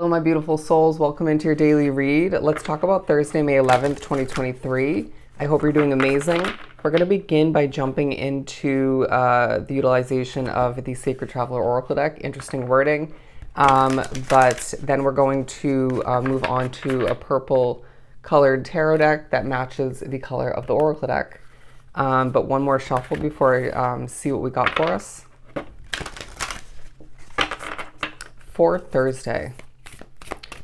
Hello, my beautiful souls. Welcome into your daily read. Let's talk about Thursday, May 11th, 2023. I hope you're doing amazing. We're going to begin by jumping into the utilization of the Sacred Traveler Oracle deck. Interesting wording. But then we're going to move on to a purple colored tarot deck that matches the color of the Oracle deck. But one more shuffle before I see what we got for us. For Thursday.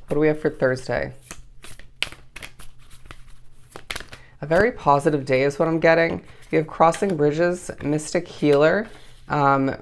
What do we have for Thursday? A very positive day is what I'm getting. You have crossing bridges, mystic healer,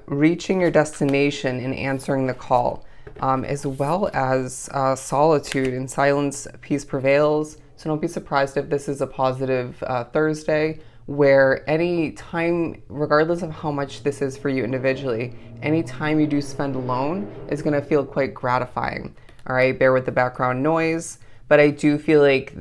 reaching your destination and answering the call, as well as solitude and silence, peace prevails. So don't be surprised if this is a positive Thursday, where any time, regardless of how much this is for you individually, any time you do spend alone is going to feel quite gratifying. All right, bear with the background noise, but I do feel like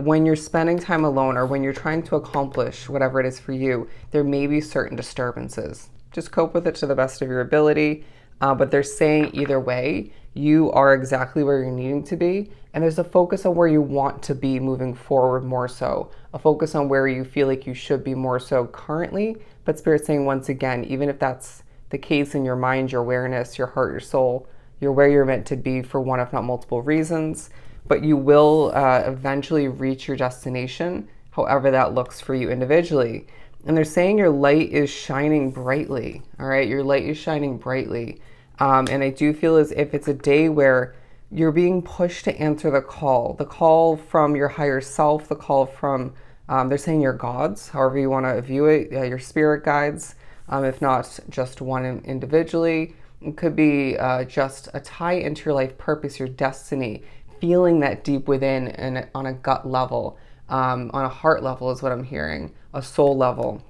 when you're spending time alone or when you're trying to accomplish whatever it is for you, there may be certain disturbances. Just cope with it to the best of your ability. But they're saying either way, you are exactly where you're needing to be. And there's a focus on where you want to be moving forward more so. A focus on where you feel like you should be more so currently. But Spirit's saying once again, even if that's the case in your mind, your awareness, your heart, your soul, you're where you're meant to be for one, if not multiple reasons, but you will eventually reach your destination, however that looks for you individually. And they're saying your light is shining brightly, all right? Your light is shining brightly. And I do feel as if it's a day where you're being pushed to answer the call from your higher self, the call from, they're saying your gods, however you want to view it, your spirit guides, if not just one individually. It could be just a tie into your life purpose, your destiny, feeling that deep within and on a gut level, on a heart level is what I'm hearing, a soul level,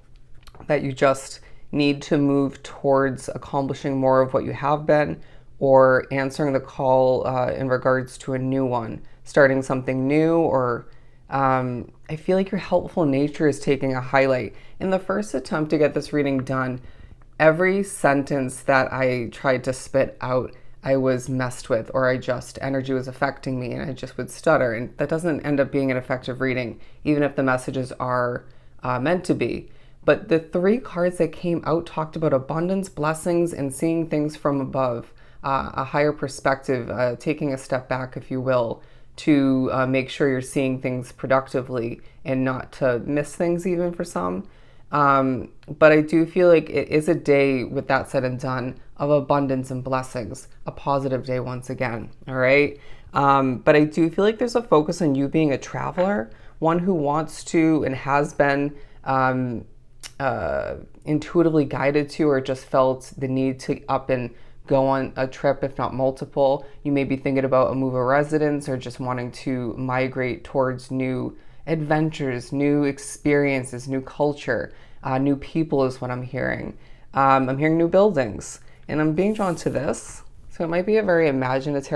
that you just need to move towards accomplishing more of what you have been or answering the call in regards to a new one, starting something new, or I feel like your helpful nature is taking a highlight. In the first attempt to get this reading done, every sentence that I tried to spit out, I was messed with, or energy was affecting me and I just would stutter. And that doesn't end up being an effective reading, even if the messages are meant to be. But the three cards that came out talked about abundance, blessings, and seeing things from above, a higher perspective, taking a step back, if you will, to make sure you're seeing things productively and not to miss things even for some. But I do feel like it is a day, with that said and done, of abundance and blessings, a positive day once again, all right? But I do feel like there's a focus on you being a traveler, one who wants to and has been intuitively guided to, or just felt the need to up and go on a trip, if not multiple. You may be thinking about a move of residence or just wanting to migrate towards new adventures, new experiences, new culture, new people is what I'm hearing. I'm hearing new buildings, and I'm being drawn to this. So it might be a very imaginative,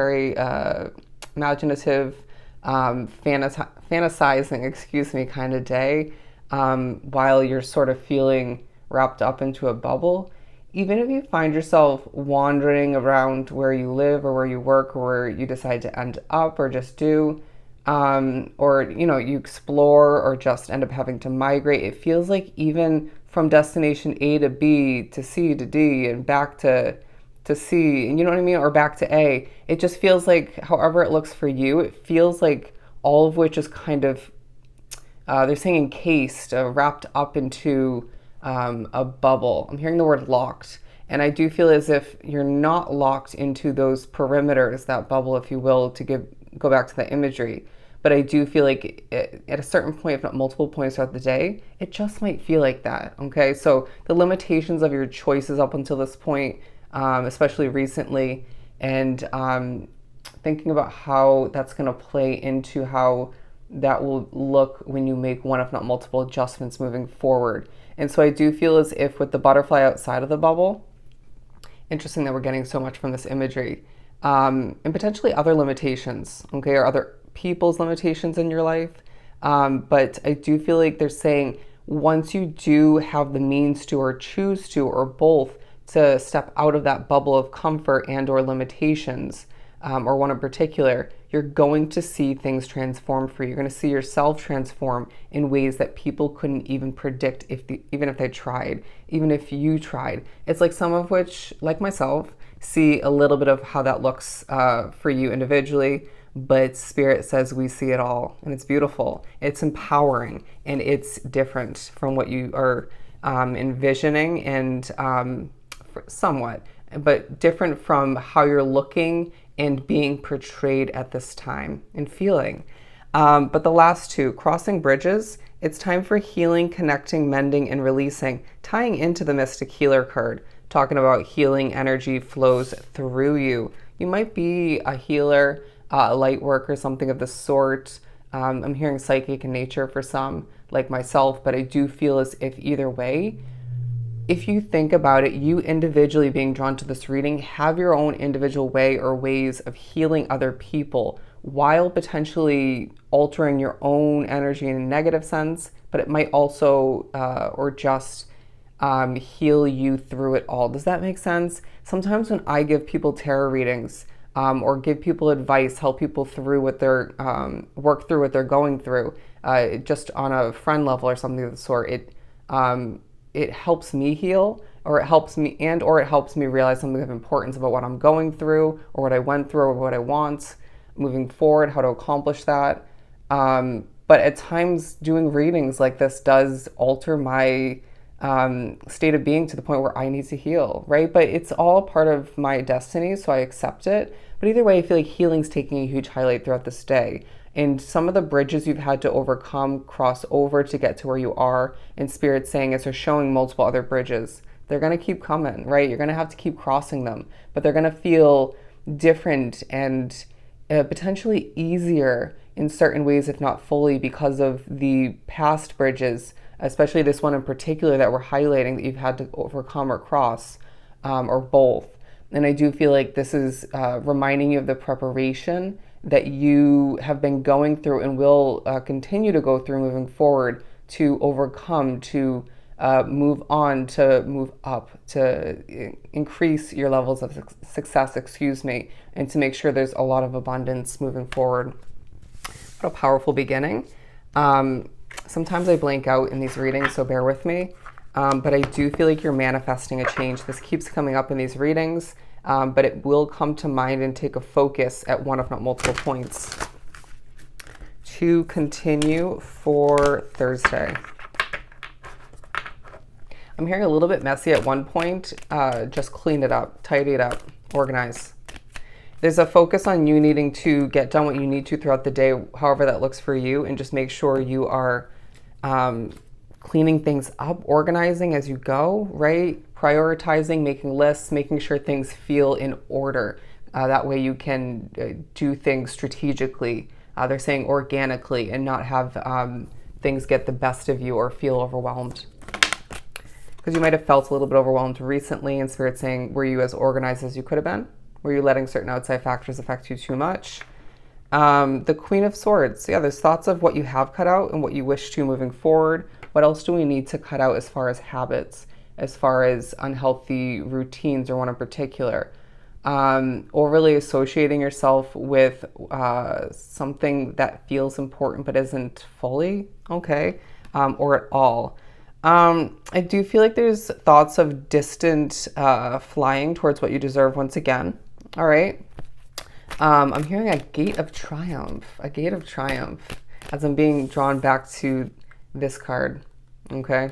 fantasizing, kind of day, while you're sort of feeling wrapped up into a bubble. Even if you find yourself wandering around where you live or where you work or where you decide to end up or just do, or you explore or just end up having to migrate, it feels like even from destination A to B to C to D and back to C, and you know what I mean, or back to A, it just feels like, however it looks for you, it feels like all of which is kind of they're saying encased, wrapped up into a bubble. I'm hearing the word locked. And I do feel as if you're not locked into those perimeters, that bubble, if you will, to go back to the imagery. But I do feel like at a certain point, if not multiple points throughout the day, it just might feel like that, okay? So the limitations of your choices up until this point, especially recently, and thinking about how that's going to play into how that will look when you make one, if not multiple adjustments moving forward. And so I do feel as if with the butterfly outside of the bubble, interesting that we're getting so much from this imagery, and potentially other limitations, okay, or other people's limitations in your life. But I do feel like they're saying once you do have the means to, or choose to, or both, to step out of that bubble of comfort and or limitations, or one in particular, you're going to see things transform for you. You're going to see yourself transform in ways that people couldn't even predict even if they tried, even if you tried. It's like some of which, like myself, see a little bit of how that looks for you individually, but Spirit says we see it all, and it's beautiful. It's empowering, and it's different from what you are envisioning, and somewhat, but different from how you're looking and being portrayed at this time and feeling. But the last two, crossing bridges, it's time for healing, connecting, mending, and releasing, tying into the Mystic Healer card, talking about healing energy flows through you. You might be a healer, a light worker, something of the sort. I'm hearing psychic in nature for some, like myself, but I do feel as if either way, if you think about it, you individually being drawn to this reading have your own individual way or ways of healing other people while potentially altering your own energy in a negative sense, but it might also or just heal you through it all. Does that make sense? Sometimes when I give people tarot readings or give people advice, help people through what they're work through what they're going through, just on a friend level or something of the sort, it helps me heal, or it helps me realize something of importance about what I'm going through or what I went through or what I want moving forward, how to accomplish that. But at times doing readings like this does alter my state of being to the point where I need to heal, right? But it's all part of my destiny, so I accept it. But either way, I feel like healing's taking a huge highlight throughout this day. And some of the bridges you've had to overcome, cross over to get to where you are, and Spirit's saying as they're showing multiple other bridges, they're going to keep coming, right? You're going to have to keep crossing them, but they're going to feel different and potentially easier in certain ways, if not fully, because of the past bridges, especially this one in particular that we're highlighting that you've had to overcome or cross, or both. And I do feel like this is reminding you of the preparation that you have been going through and will continue to go through moving forward to overcome, to move on, to move up, to increase your levels of success, and to make sure there's a lot of abundance moving forward. What a powerful beginning. Sometimes I blank out in these readings, so bear with me. But I do feel like you're manifesting a change. This keeps coming up in these readings. But it will come to mind and take a focus at one, if not multiple points. To continue for Thursday. I'm hearing a little bit messy at one point. Just clean it up, tidy it up, organize. There's a focus on you needing to get done what you need to throughout the day, however that looks for you, and just make sure you are cleaning things up, organizing as you go, right? Prioritizing, making lists, making sure things feel in order. That way you can do things strategically. They're saying organically, and not have things get the best of you or feel overwhelmed. Because you might have felt a little bit overwhelmed recently, and Spirit saying, were you as organized as you could have been? Were you letting certain outside factors affect you too much? The Queen of Swords. Yeah, there's thoughts of what you have cut out and what you wish to moving forward. What else do we need to cut out as far as habits, as far as unhealthy routines, or one in particular? Overly associating yourself with something that feels important but isn't fully, okay, or at all. I do feel like there's thoughts of distant flying towards what you deserve once again. All right. I'm hearing a gate of triumph, as I'm being drawn back to this card. Okay.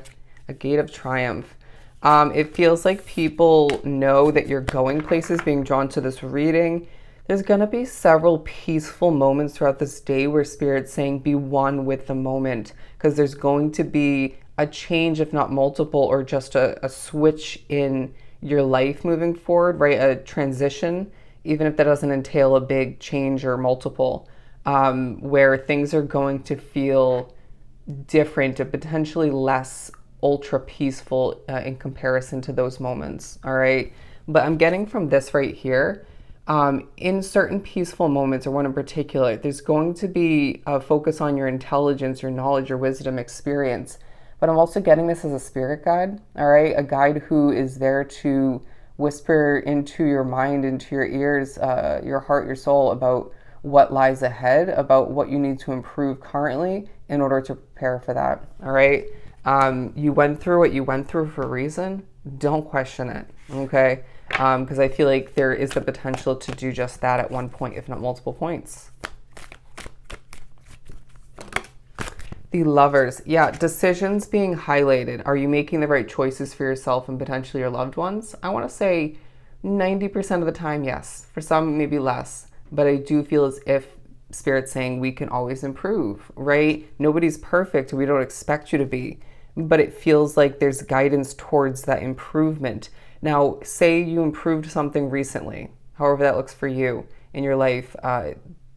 A gate of triumph. It feels like people know that you're going places, being drawn to this reading. There's going to be several peaceful moments throughout this day where Spirit's saying be one with the moment, because there's going to be a change, if not multiple, or just a switch in your life moving forward, right? A transition, even if that doesn't entail a big change or multiple, where things are going to feel different and potentially less ultra peaceful in comparison to those moments, all right? But I'm getting from this right here, in certain peaceful moments, or one in particular, there's going to be a focus on your intelligence, your knowledge, your wisdom, experience. But I'm also getting this as a spirit guide, all right? A guide who is there to whisper into your mind, into your ears, your heart, your soul about what lies ahead, about what you need to improve currently in order to prepare for that. All right. You went through what you went through for a reason. Don't question it. Okay. Because I feel like there is the potential to do just that at one point, if not multiple points. The Lovers. Yeah, decisions being highlighted. Are you making the right choices for yourself and potentially your loved ones? I want to say 90% of the time, yes. For some, maybe less. But I do feel as if Spirit's saying we can always improve, right? Nobody's perfect. We don't expect you to be. But it feels like there's guidance towards that improvement. Now, say you improved something recently, however that looks for you in your life.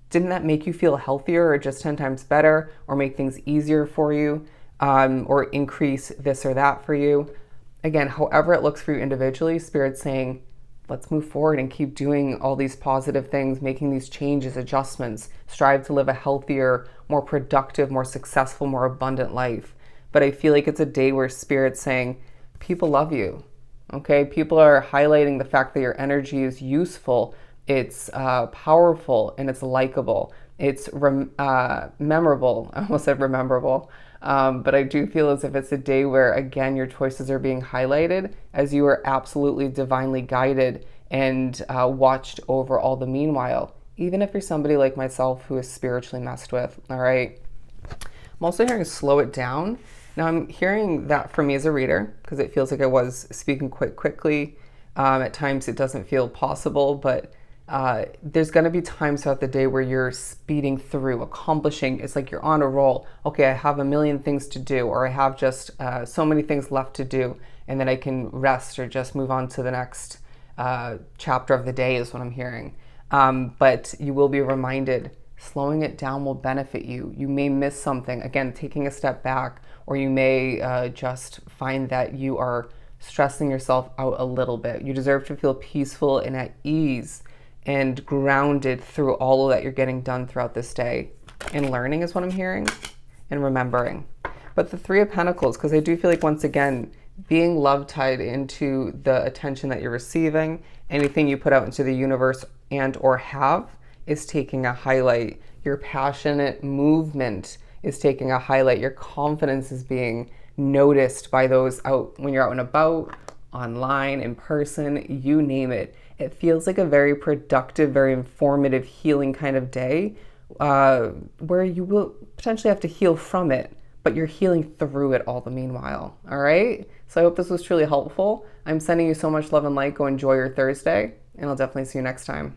Didn't that make you feel healthier or just 10 times better or make things easier for you or increase this or that for you? Again, however it looks for you individually, Spirit's saying, let's move forward and keep doing all these positive things, making these changes, adjustments, strive to live a healthier, more productive, more successful, more abundant life. But I feel like it's a day where Spirit's saying, people love you, okay? People are highlighting the fact that your energy is useful, it's powerful, and it's likable. It's memorable. I almost said rememberable. But I do feel as if it's a day where, again, your choices are being highlighted as you are absolutely divinely guided and watched over all the meanwhile, even if you're somebody like myself who is spiritually messed with, all right? I'm also hearing slow it down. Now, I'm hearing that for me as a reader because it feels like I was speaking quite quickly. At times it doesn't feel possible, but there's going to be times throughout the day where you're speeding through, accomplishing. It's like you're on a roll. Okay, I have a million things to do, or I have just so many things left to do, and then I can rest or just move on to the next chapter of the day is what I'm hearing. But you will be reminded, slowing it down will benefit you. You may miss something, again, taking a step back, or you may just find that you are stressing yourself out a little bit. You deserve to feel peaceful and at ease and grounded through all of that you're getting done throughout this day. And learning is what I'm hearing, and remembering. But the Three of Pentacles, because I do feel like, once again, being love tied into the attention that you're receiving, anything you put out into the universe and or have is taking a highlight. Your passionate movement is taking a highlight. Your confidence is being noticed by those out when you're out and about, online, in person, you name it. It feels like a very productive, very informative, healing kind of day where you will potentially have to heal from it, but you're healing through it all the meanwhile. All right? So I hope this was truly helpful. I'm sending you so much love and light. Go enjoy your Thursday, and I'll definitely see you next time.